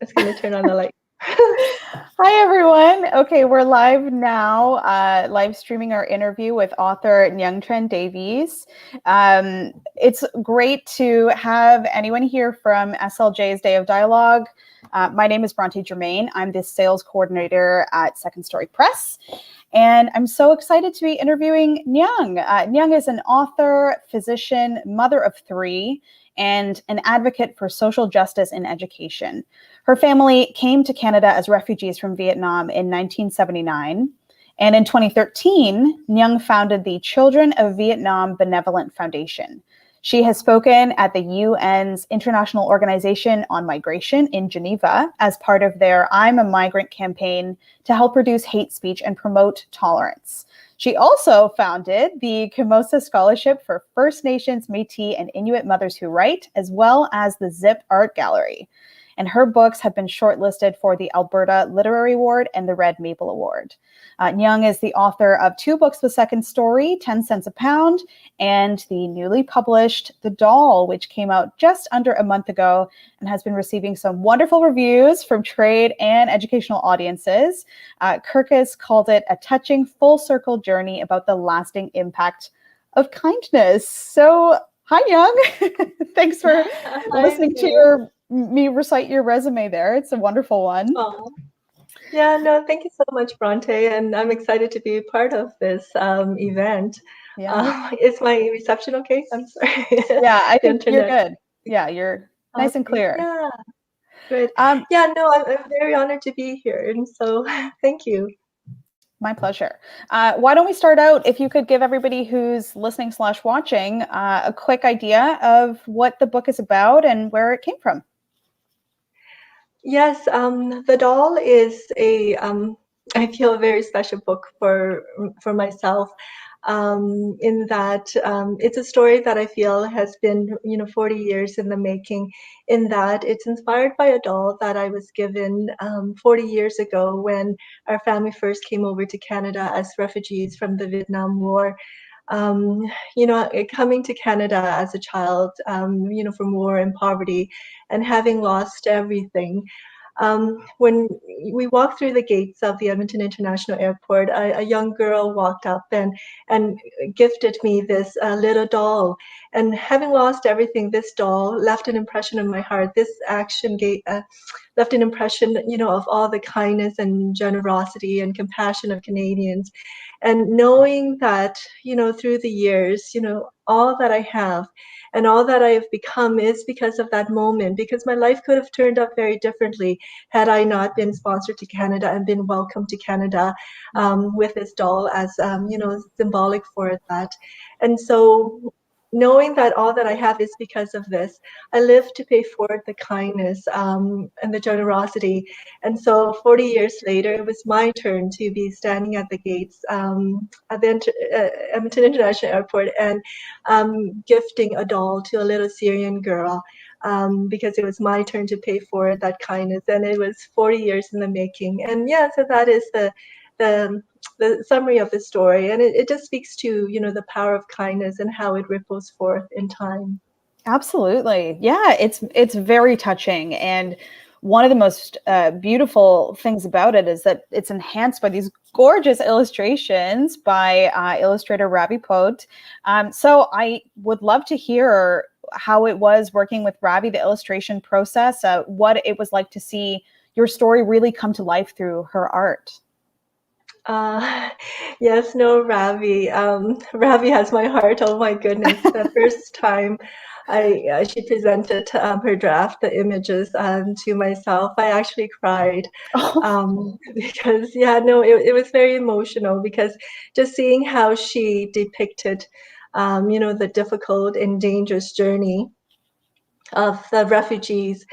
It's going to turn on the light. Hi, everyone. Okay, we're live now, live streaming our interview with author Nhung Tran-Davies. It's great to have anyone here from SLJ's Day of Dialogue. My name is Bronte Germain. I'm the sales coordinator at Second Story Press. And I'm so excited to be interviewing Nhung. Nhung is an author, physician, mother of three, and an advocate for social justice in education. Her family came to Canada as refugees from Vietnam in 1979. And in 2013, Nhung founded the Children of Vietnam Benevolent Foundation. She has spoken at the UN's International Organization on Migration in Geneva as part of their I'm a Migrant campaign to help reduce hate speech and promote tolerance. She also founded the Camosa Scholarship for First Nations, Métis, and Inuit Mothers Who Write, as well as the Zip Art Gallery. And her books have been shortlisted for the Alberta Literary Award and the Red Maple Award. Nhung is the author of two books with Second Story, 10 Cents a Pound, and the newly published The Doll, which came out just under a month ago and has been receiving some wonderful reviews from trade and educational audiences. Kirkus called it a touching full circle journey about the lasting impact of kindness. So, hi, Nhung. Thanks for listening to me recite your resume there. It's a wonderful one. Oh. Yeah, no, thank you so much, Bronte, and I'm excited to be part of this event. Yeah. Is my reception okay? I'm sorry. Yeah, I think you're good. Yeah, you're nice and clear. Yeah, good. Yeah, no, I'm very honored to be here, and so thank you. My pleasure. Why don't we start out, if you could give everybody who's listening / watching a quick idea of what the book is about and where it came from. Yes, The Doll is I feel a very special book for myself, in that it's a story that I feel has been 40 years in the making, in that it's inspired by a doll that I was given 40 years ago when our family first came over to Canada as refugees from the Vietnam War. Coming to Canada as a child, from war and poverty, and having lost everything. When we walked through the gates of the Edmonton International Airport, a young girl walked up and gifted me this little doll. And having lost everything, this doll left an impression in my heart. This action left an impression, of all the kindness and generosity and compassion of Canadians. And knowing that, through the years, all that I have and all that I have become is because of that moment, because my life could have turned out very differently had I not been sponsored to Canada and been welcomed to Canada with this doll as, symbolic for that. And so knowing that all that I have is because of this, I live to pay forward the kindness and the generosity. And so 40 years later, it was my turn to be standing at the gates at the Edmonton International Airport and gifting a doll to a little Syrian girl. Because it was my turn to pay forward that kindness, and it was 40 years in the making. And yeah, so that is the summary of the story, and it just speaks to the power of kindness and how it ripples forth in time. Absolutely. Yeah, it's very touching, and one of the most beautiful things about it is that it's enhanced by these gorgeous illustrations by illustrator Ravi Pote. So I would love to hear how it was working with Ravi, the illustration process, what it was like to see your story really come to life through her art. Yes, no, Ravi. Ravi has my heart. Oh my goodness! The first time she presented her draft, the images to myself, I actually cried because it was very emotional, because just seeing how she depicted, the difficult and dangerous journey of the refugees.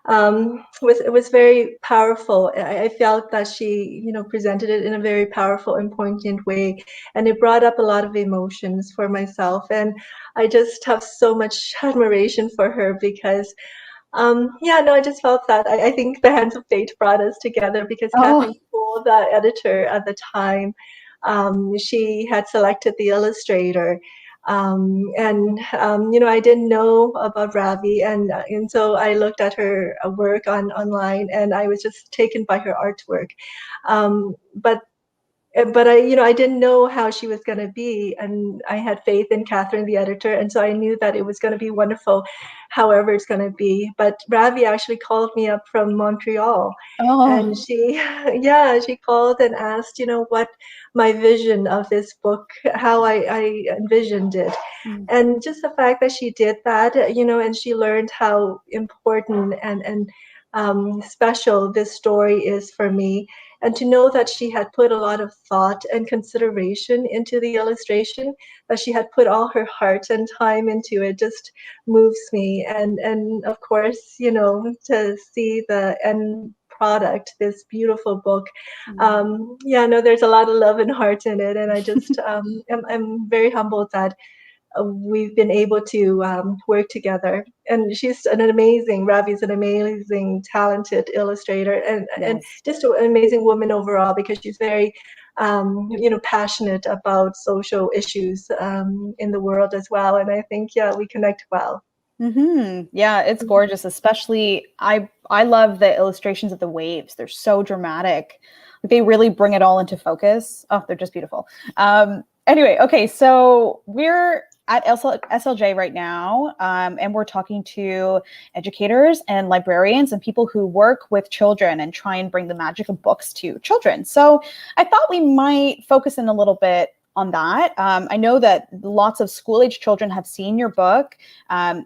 It was very powerful. I felt that she, presented it in a very powerful and poignant way, and it brought up a lot of emotions for myself. And I just have so much admiration for her because, I just felt that I think the hands of fate brought us together, because Kathleen Cole, the editor at the time, she had selected the illustrator. I didn't know about Ravi, and so I looked at her work online, and I was just taken by her artwork. But I didn't know how she was going to be, and I had faith in Catherine, the editor, and so I knew that it was going to be wonderful, however it's going to be. But Ravi actually called me up from Montreal, Oh. and yeah, she called and asked, what my vision of this book, how I envisioned it. Mm. And just the fact that she did that, and she learned how important and special this story is for me, and to know that she had put a lot of thought and consideration into the illustration, that she had put all her heart and time into it, just moves me. And of course, to see the end product, this beautiful book. Mm. Yeah, no, there's a lot of love and heart in it, and I just I'm very humbled that we've been able to work together. And Ravi's an amazing, talented illustrator, and Yes. just an amazing woman overall, because she's very, passionate about social issues in the world as well. And I think, yeah, we connect well. Yeah, it's gorgeous. Especially, I love the illustrations of the waves. They're so dramatic. They really bring it all into focus. Oh, they're just beautiful. Anyway, okay, so we're at SLJ right now, and we're talking to educators and librarians and people who work with children and try and bring the magic of books to children. So I thought we might focus in a little bit on that. I know that lots of school-age children have seen your book.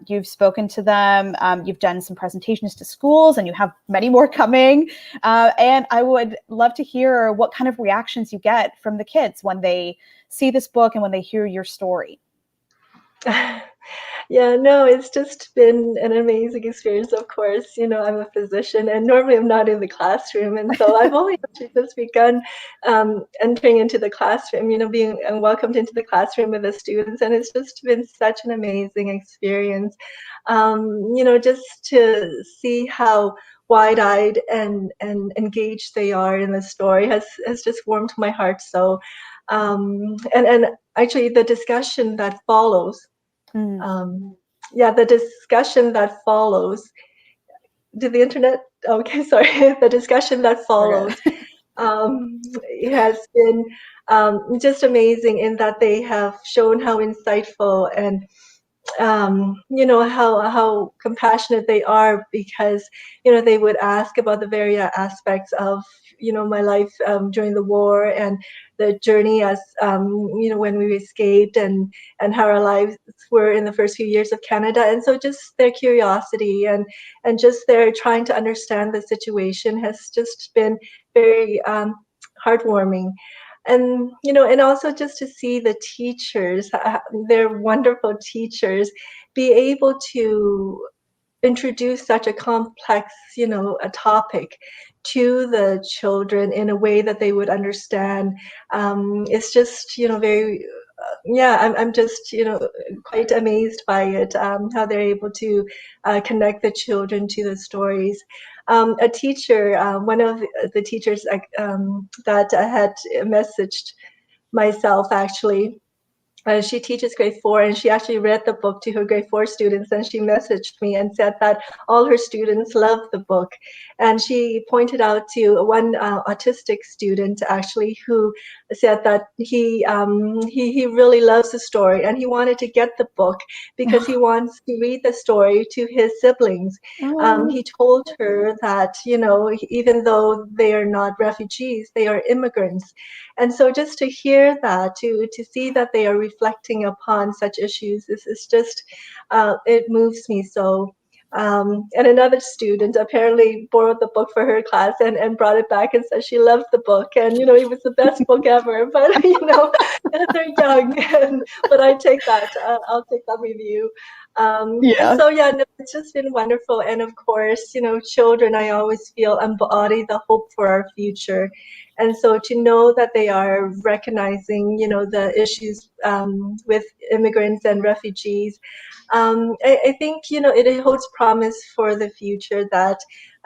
You've spoken to them. You've done some presentations to schools, and you have many more coming. And I would love to hear what kind of reactions you get from the kids when they see this book and when they hear your story. Yeah, no, it's just been an amazing experience, of course. I'm a physician, and normally I'm not in the classroom. And so I've only actually just begun entering into the classroom, being welcomed into the classroom with the students. And it's just been such an amazing experience, just to see how wide-eyed and engaged they are in the story has just warmed my heart. So, and actually the discussion that follows, Mm. yeah, the discussion that follows. Did the internet? Okay, sorry. The discussion that Okay. follows has been just amazing, in that they have shown how insightful and how compassionate they are, because they would ask about the very aspects of my life during the war, and the journey as when we escaped, and how our lives were in the first few years of Canada. And so just their curiosity and just their trying to understand the situation has just been very heartwarming. And also just to see the teachers, their wonderful teachers, be able to introduce such a complex, a topic to the children in a way that they would understand. It's just, very, yeah, I'm just, quite amazed by it, how they're able to connect the children to the stories. A teacher, one of the teachers that I had messaged myself, actually, she teaches grade 4, and she actually read the book to her grade 4 students, and she messaged me and said that all her students love the book. And she pointed out to one autistic student, actually, who said that he really loves the story, and he wanted to get the book because he wants to read the story to his siblings. Oh. He told her that, even though they are not refugees, they are immigrants. And so just to hear that, to see that they are reflecting upon such issues, is just, it moves me so. And another student apparently borrowed the book for her class, and brought it back and said she loved the book, and it was the best book ever. But they're young, but I take that. I'll take that review. Yeah. So yeah, no, it's just been wonderful. And of course, children, I always feel, embody the hope for our future. And so to know that they are recognizing, the issues with immigrants and refugees, I think, it holds promise for the future, that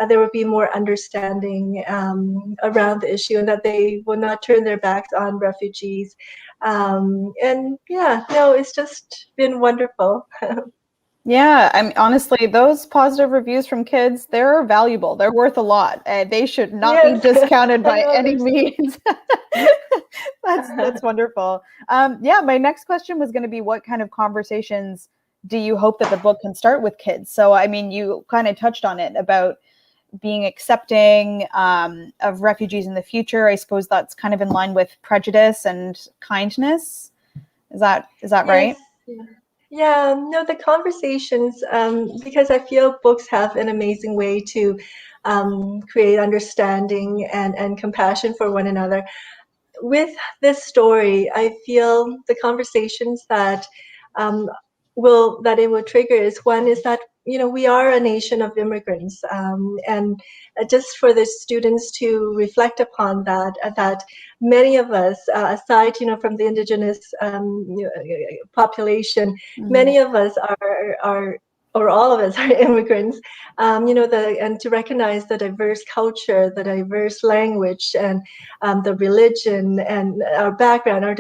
there will be more understanding around the issue, and that they will not turn their backs on refugees. And yeah, no, it's just been wonderful. Yeah, I mean, honestly, those positive reviews from kids, they're valuable. They're worth a lot. They should not be Yes, discounted I by know any there's. means. That's wonderful. Yeah, my next question was going to be, what kind of conversations do you hope that the book can start with kids? So, I mean, you kind of touched on it about being accepting of refugees in the future. I suppose that's kind of in line with prejudice and kindness. Is that Yes. right? Yeah. Yeah, no, the conversations, because I feel books have an amazing way to create understanding and compassion for one another. With this story, I feel the conversations that um, it will trigger is one is that we are a nation of immigrants, and just for the students to reflect upon that, that many of us, aside from the indigenous population, Mm, many of us are or all of us are immigrants, and to recognize the diverse culture, the diverse language, and the religion and our background, our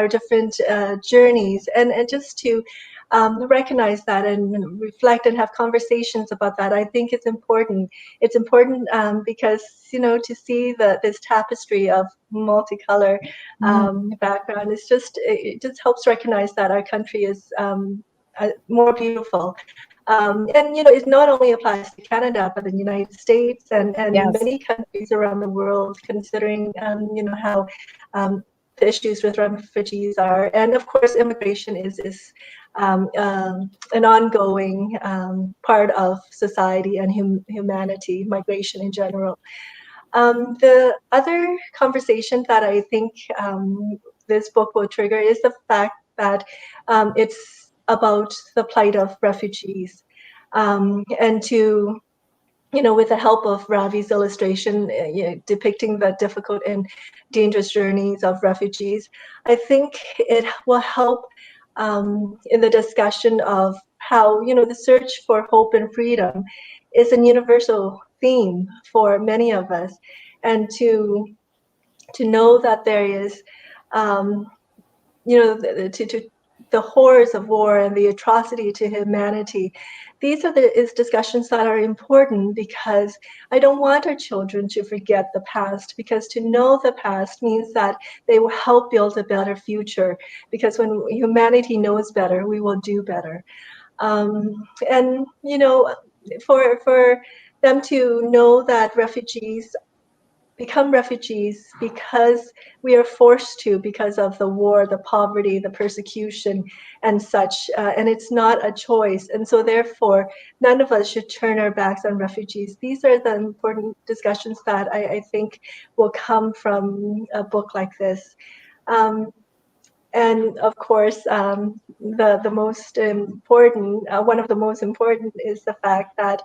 different journeys, and just to recognize that and reflect and have conversations about that. I think it's important. It's important because to see this tapestry of multicolor mm, background is it just helps recognize that our country is more beautiful. And it not only applies to Canada, but the United States and yes. many countries around the world, considering how the issues with refugees are, and of course, immigration is an ongoing part of society and humanity, migration in general. The other conversation that I think this book will trigger is the fact that it's about the plight of refugees. And to with the help of Ravi's illustration depicting the difficult and dangerous journeys of refugees, I think it will help in the discussion of how the search for hope and freedom is a universal theme for many of us, and to know that there is um, to the horrors of war and the atrocity to humanity. These are is discussions that are important because I don't want our children to forget the past, because to know the past means that they will help build a better future, because when humanity knows better, we will do better. And for them to know that refugees become refugees because we are forced to, because of the war, the poverty, the persecution, and such. And it's not a choice. And so, therefore, none of us should turn our backs on refugees. These are the important discussions that I think will come from a book like this. Um, and of course, the most important, one of the most important, is the fact that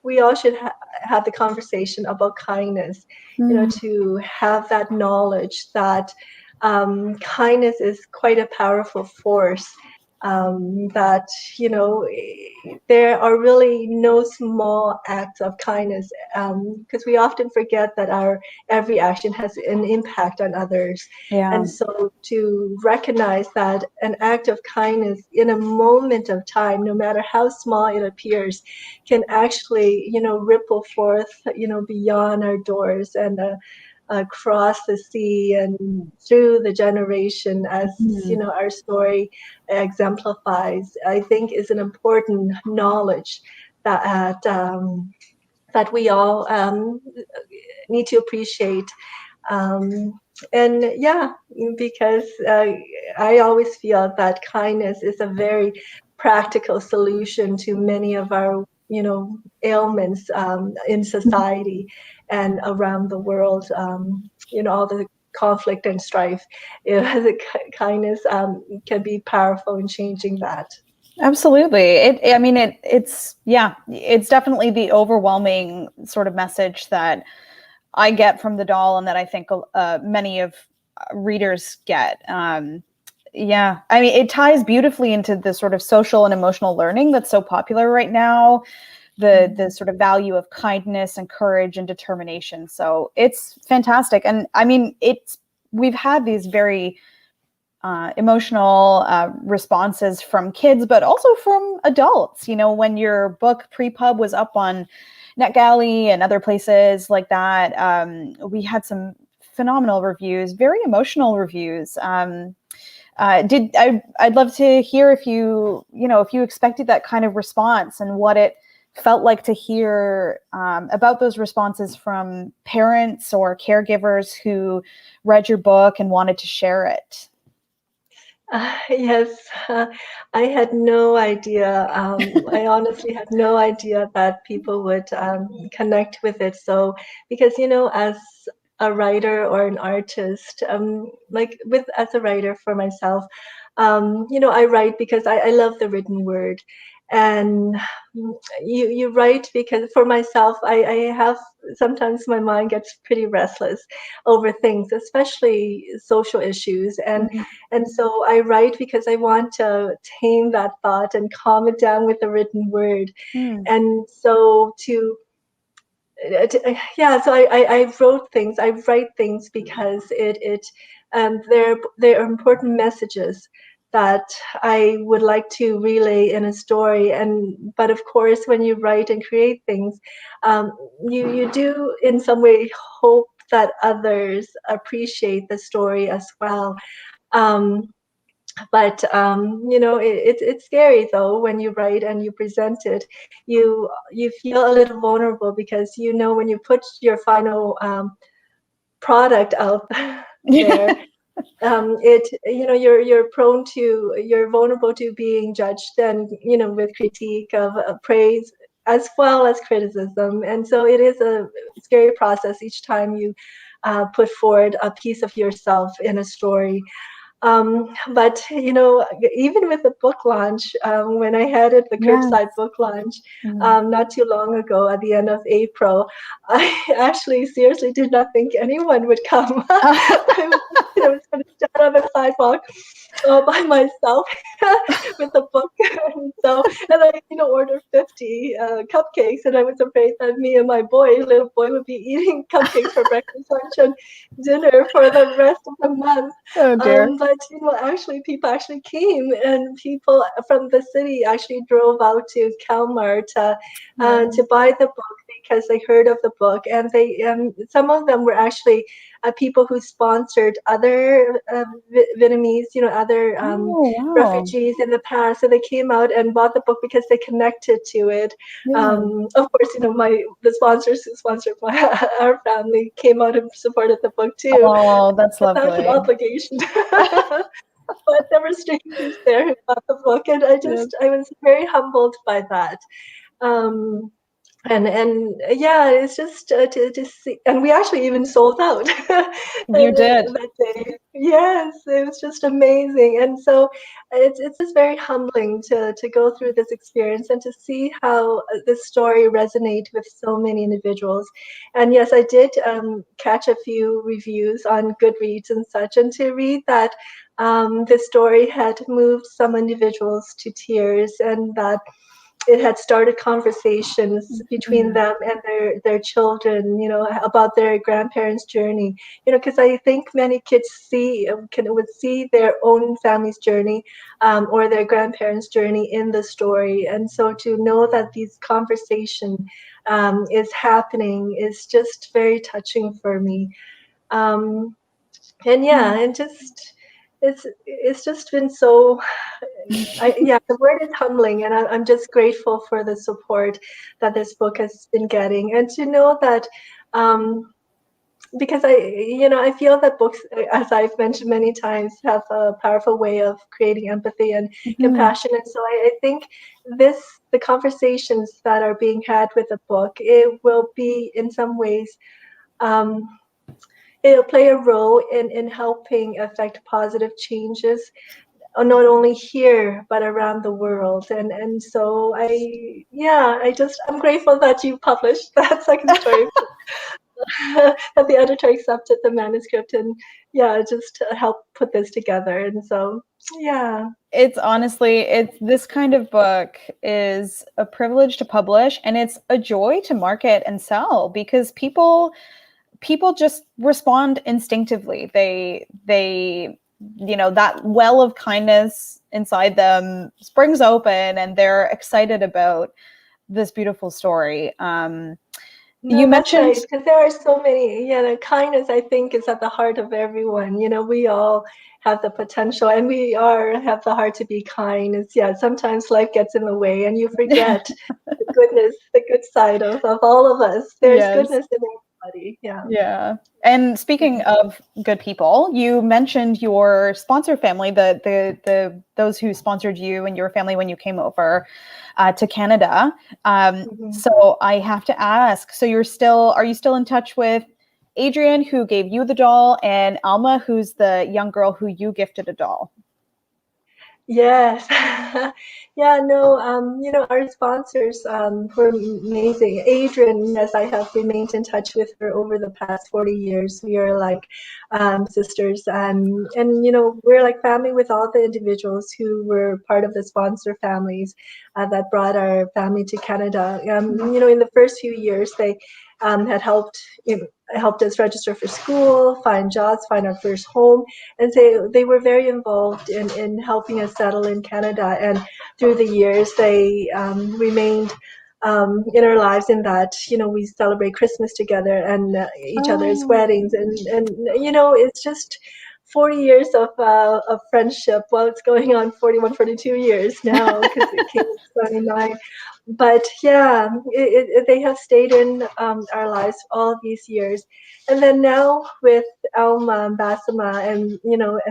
we all should have the conversation about kindness. Mm, To have that knowledge that kindness is quite a powerful force. That there are really no small acts of kindness, because we often forget that our every action has an impact on others. yeah. And so to recognize that an act of kindness in a moment of time, no matter how small it appears, can actually, ripple forth, beyond our doors and across the sea and through the generation, as Mm, our story exemplifies, I think is an important knowledge that we all need to appreciate. And yeah, because I always feel that kindness is a very practical solution to many of our ailments in society and around the world. All the conflict and strife. The kindness can be powerful in changing that. absolutely. I mean, yeah, it's definitely the overwhelming sort of message that I get from the doll, and that I think many of readers get. Yeah, I mean, it ties beautifully into the sort of social and emotional learning that's so popular right now. The sort of value of kindness and courage and determination. So it's fantastic, and I mean, we've had these very emotional responses from kids, but also from adults. You know, when your book Pre-Pub was up on NetGalley and other places like that, we had some phenomenal reviews, very emotional reviews. I'd love to hear if if you expected that kind of response and what it felt like to hear about those responses from parents or caregivers who read your book and wanted to share it. Yes, I had no idea. I honestly had no idea that people would connect with it. So, because, as a writer or an artist, as a writer for myself, I write because I love the written word. And you write because for myself, I have sometimes my mind gets pretty restless over things, especially social issues. And so I write because I want to tame that thought and calm it down with the written word. Mm. And so yeah, so I wrote things. I write things because they're important messages that I would like to relay in a story. But of course, when you write and create things, you do in some way hope that others appreciate the story as well. Um, but it's scary though when you write and you present it. You feel a little vulnerable because when you put your final product out there, it you're vulnerable to being judged and with critique of praise as well as criticism. And so it is a scary process each time you put forward a piece of yourself in a story. But even with the book launch, when I had it, the Yes. curbside book launch, Mm. not too long ago at the end of April, I actually seriously did not think anyone would come. I was going to stand on the sidewalk by myself with a book. And I, ordered 50 cupcakes, and I was afraid that me and my little boy, would be eating cupcakes for breakfast, lunch, and dinner for the rest of the month. Oh dear. But actually, people actually came, and people from the city actually drove out to Kalmar to buy the book because they heard of the book, and some of them were actually people who sponsored other Vietnamese, other Oh, wow. refugees in the past. So they came out and bought the book because they connected to it. Yeah. Of course, the sponsors who sponsored our family came out and supported the book too, Oh, that's without an lovely. obligation. But there were strangers there who bought the book, and Yes. I was very humbled by that. Um, and yeah, it's just to see, and we actually even sold out You did. that day. Yes, it was just amazing. And so it's just very humbling to go through this experience and to see how this story resonates with so many individuals. And yes, I did catch a few reviews on Goodreads and such, and to read that this story had moved some individuals to tears, and that it had started conversations between Mhm. them and their children, about their grandparents' journey. Because I think many kids would see their own family's journey, or their grandparents' journey in the story. And so to know that these conversation is happening is just very touching for me. Um, and yeah, and just it's just been so yeah, the word is humbling, and I'm just grateful for the support that this book has been getting, and to know that, because I feel that books, as I've mentioned many times, have a powerful way of creating empathy and Mhm. compassion, and so I think the conversations that are being had with the book, it will be in some ways. Um, It'll play a role in helping affect positive changes, not only here but around the world. And so I'm grateful that you published that second story, that the editor accepted the manuscript, and just to help put this together. And so yeah. It's honestly, it's this kind of book is a privilege to publish, and it's a joy to market and sell because people people just respond instinctively. They that well of kindness inside them springs open, and they're excited about this beautiful story. You No, that's mentioned, right. Because there are so many, kindness, I think, is at the heart of everyone. We all have the potential and have the heart to be kind. Sometimes life gets in the way and you forget the good side of all of us. There's yes, goodness in everybody. Yeah. yeah. And speaking of good people, you mentioned your sponsor family, the those who sponsored you and your family when you came over to Canada. Mhm. So I have to ask, so are you still in touch with Adrian, who gave you the doll, and Alma, who's the young girl who you gifted a doll? Yes. Yeah, no, our sponsors were amazing. Adrian, as I have remained in touch with her over the past 40 years, we are like sisters. And, we're like family with all the individuals who were part of the sponsor families that brought our family to Canada. In the first few years, they had helped us register for school, find jobs, find our first home, and they were very involved in helping us settle in Canada. And through the years, they remained in our lives in that, we celebrate Christmas together and each other's Oh, weddings. And it's just 40 years of friendship. Well, it's going on 41, 42 years now because it came in 29. But yeah, they have stayed in our lives all these years. And then now with Alma and Basima, and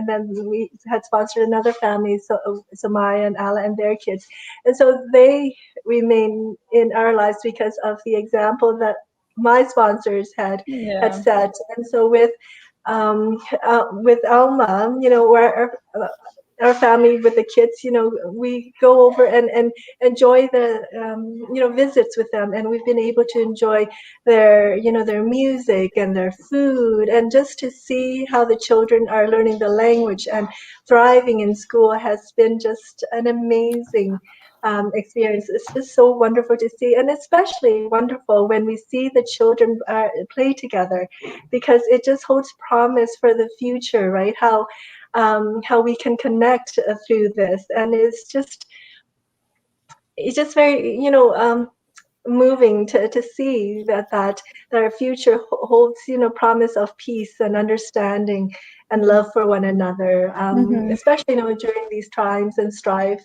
then we had sponsored another family, so Maya and Ala and their kids. And so they remain in our lives because of the example that my sponsors had yeah. set. And so with Alma, where our family with the kids, we go over and enjoy the visits with them, and we've been able to enjoy their music and their food, and just to see how the children are learning the language and thriving in school has been just an amazing experience. It's just so wonderful to see, and especially wonderful when we see the children play together, because it just holds promise for the future, right? How we can connect through this, and it's just very moving to see that our future holds promise of peace and understanding and love for one another, Mm-hmm. especially during these times and strife,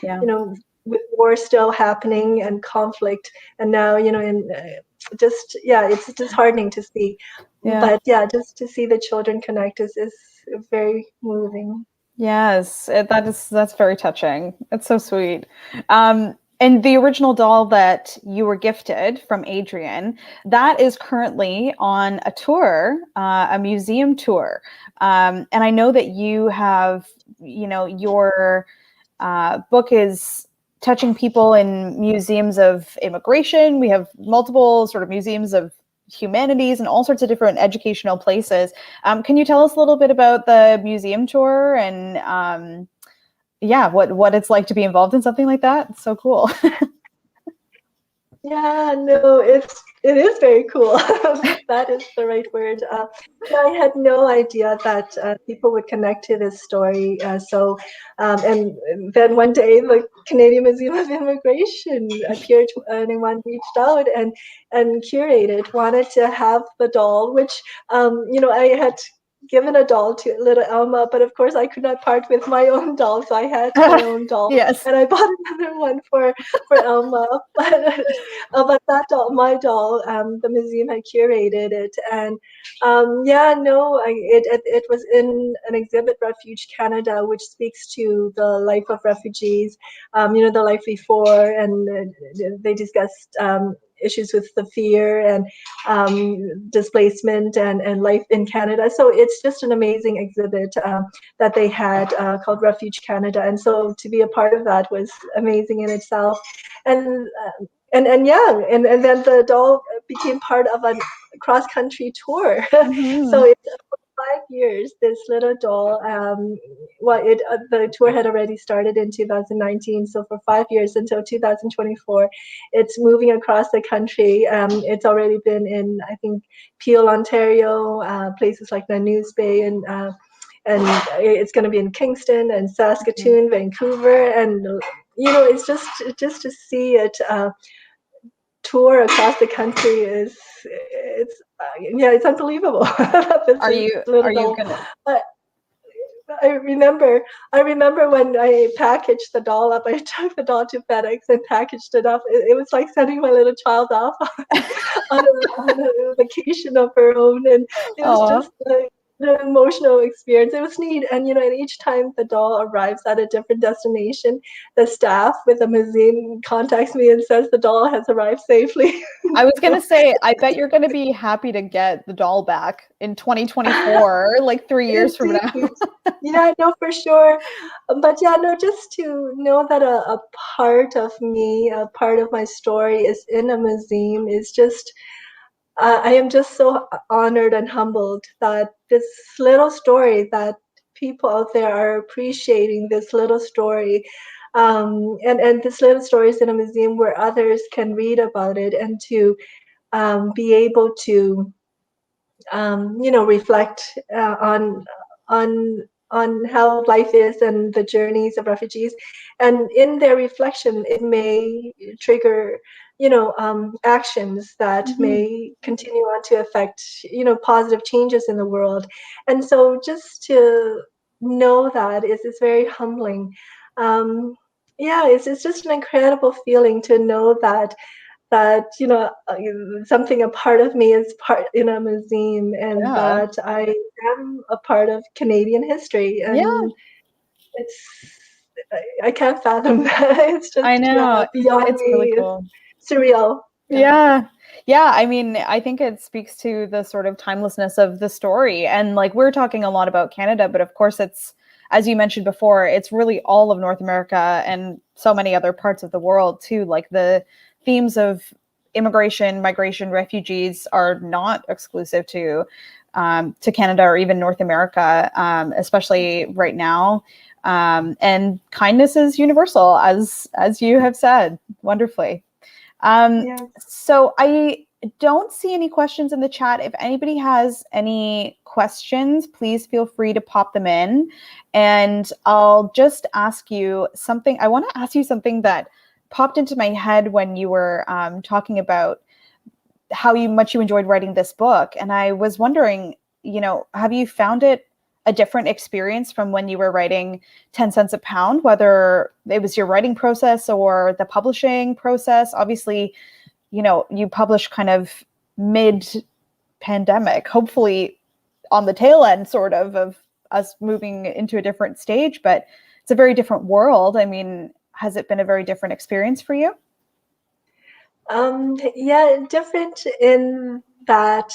Yeah. you know with war still happening and conflict, and now in just yeah, it's disheartening to see, Yeah. but yeah, just to see the children connect is very moving. Yes, that's very touching. It's so sweet. And the original doll that you were gifted from Adrian, that is currently on a tour, a museum tour. And I know that you have, your book is touching people in museums of immigration. We have multiple sort of museums of humanities and all sorts of different educational places. Can you tell us a little bit about the museum tour and yeah, what it's like to be involved in something like that? It's so cool. Yeah, no, it is very cool. That is the right word. I had no idea that people would connect to this story. And then one day, the Canadian Museum of Immigration appeared. Anyone reached out and curated wanted to have the doll, which I had given a doll to little Elma, but of course I could not part with my own doll, so I had my own doll, Yes. and I bought another one for Elma. But that doll, my doll, the museum had curated it, and yeah, no, it was in an exhibit, Refuge Canada, which speaks to the life of refugees, the life before, and they discussed issues with the fear and displacement and life in Canada. So it's just an amazing exhibit that they had called Refuge Canada, and so to be a part of that was amazing in itself. And and yeah, and then the doll became part of a cross country tour. So Mm-hmm. it's a years, this little doll, the tour had already started in 2019. So for 5 years until 2024, it's moving across the country. It's already been in, I think, Peel, Ontario, places like Nanews Bay, and it's going to be in Kingston and Saskatoon, Vancouver, and it's just to see it tour across the country it's unbelievable. This Are you little are you doll. gonna But I remember when I packaged the doll up. I took the doll to FedEx and packaged it up. It was like sending my little child off on a vacation of her own, and it was Oh, just the emotional experience. It was neat, and each time the doll arrives at a different destination, the staff with the museum contacts me and says the doll has arrived safely. I was So gonna say, I bet you're gonna be happy to get the doll back in 2024, like 3 years from now. indeed. Yeah, no, for sure. But yeah, no, just to know that a part of me, a part of my story is in a museum is just, I am just so honored and humbled that this little story, that people out there are appreciating this little story. And this little story is in a museum where others can read about it and to be able to reflect on on how life is and the journeys of refugees. And in their reflection, it may trigger, actions that Mhm. may continue on to affect, positive changes in the world. And so, just to know that is very humbling. Um, yeah, it's just an incredible feeling to know that something, a part of me is part in a museum, and Yeah. that I am a part of Canadian history. Yeah, And it's I can't fathom that. It's I just, yeah, know. beyond It's really me. It's cool. surreal. Yeah. Yeah. Yeah, I mean, I think it speaks to the sort of timelessness of the story. And like we're talking a lot about Canada, but of course it's, as you mentioned before, it's really all of North America and so many other parts of the world too. Like the themes of immigration, migration, refugees are not exclusive to Canada or even North America, especially right now. And kindness is universal, as you have said wonderfully. Yes. So I don't see any questions in the chat. If anybody has any questions, please feel free to pop them in. And I'll just ask you something. I want to ask you something that popped into my head when you were talking about how much you enjoyed writing this book. And I was wondering, have you found it a different experience from when you were writing 10 cents a pound, whether it was your writing process or the publishing process? Obviously, you publish kind of mid pandemic, hopefully on the tail end sort of us moving into a different stage, but it's a very different world. I mean, has it been a very different experience for you? Yeah, different in that,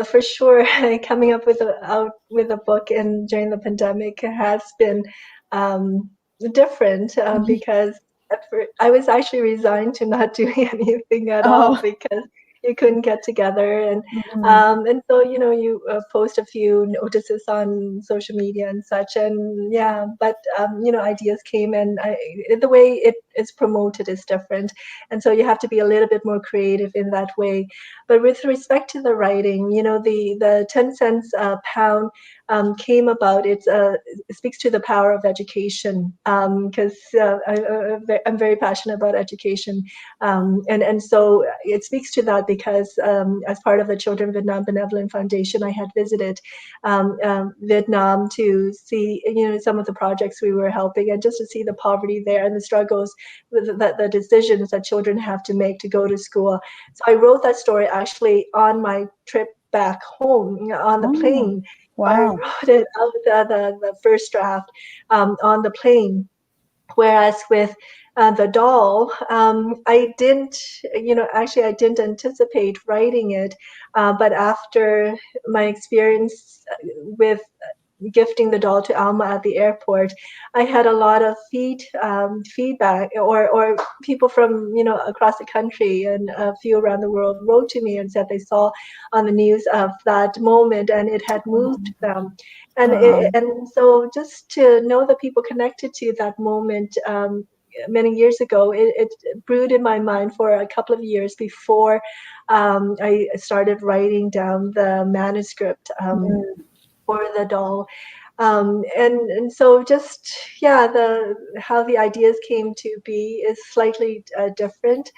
for sure, coming up out with a book and during the pandemic has been um, different, because I was actually resigned to not doing anything at all Oh, because you couldn't get together. And mhm. and so you post a few notices on social media and such, and yeah, but ideas came, and the way it is promoted is different, and so you have to be a little bit more creative in that way. But with respect to the writing, the 10 cents a pound came about. It speaks to the power of education, because I'm very passionate about education, and so it speaks to that because, as part of the Children Vietnam Benevolent Foundation, I had visited Vietnam to see some of the projects we were helping, and just to see the poverty there and the struggles, the decisions that children have to make to go to school. So I wrote that story actually on my trip back home, on the Oh, plane. I wow. wrote it out, the first draft, on the plane. Whereas with the doll, I didn't anticipate writing it, but after my experience with gifting the doll to Alma at the airport, I had a lot of feedback, or people from across the country and a few around the world wrote to me and said they saw on the news of that moment and it had moved them. And so just to know that people connected to that moment many years ago, it brewed in my mind for a couple of years before I started writing down the manuscript for the doll. And so just the how the ideas came to be is slightly different.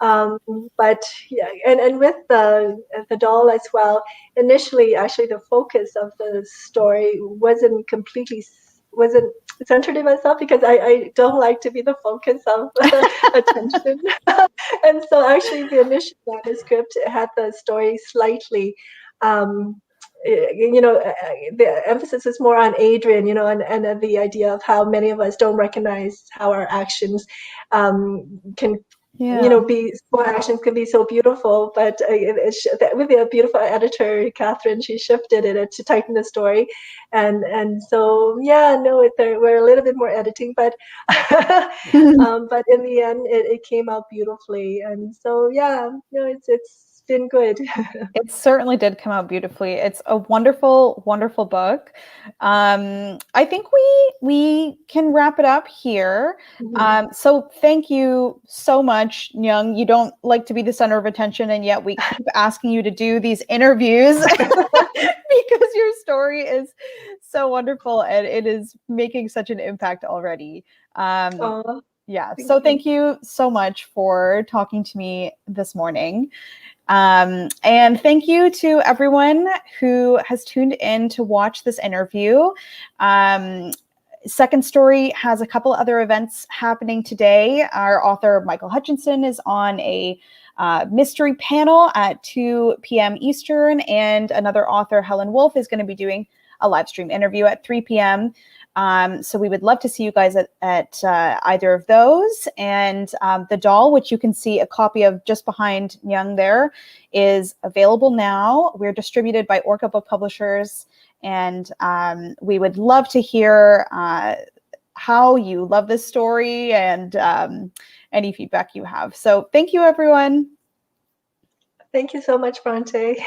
Um, but yeah, and with the doll as well. Initially, actually, the focus of the story wasn't centered in myself because I don't like to be the focus of attention. And so actually the initial manuscript had the story slightly um, the emphasis is more on Adrian, and the idea of how many of us don't recognize how our actions can be small actions can be so beautiful, but with a beautiful editor, Catherine, she shifted it to tighten the story, and so we're a little bit more editing, but but in the end, it came out beautifully, and so it's been good. It certainly did come out beautifully. It's a wonderful, wonderful book. I think we can wrap it up here. So thank you so much, Nhung. You don't like to be the center of attention, and yet we keep asking you to do these interviews because your story is so wonderful and it is making such an impact already. So thank you so much for talking to me this morning. And thank you to everyone who has tuned in to watch this interview. Second Story has a couple other events happening today. Our author, Michael Hutchinson, is on a mystery panel at 2 p.m. Eastern, and another author, Helen Wolf, is going to be doing a live stream interview at 3 p.m. So we would love to see you guys at either of those. And the doll, which you can see a copy of just behind Nhung there, is available now. We're distributed by Orca Book Publishers. And we would love to hear how you love this story and any feedback you have. So thank you, everyone. Thank you so much, Bronte.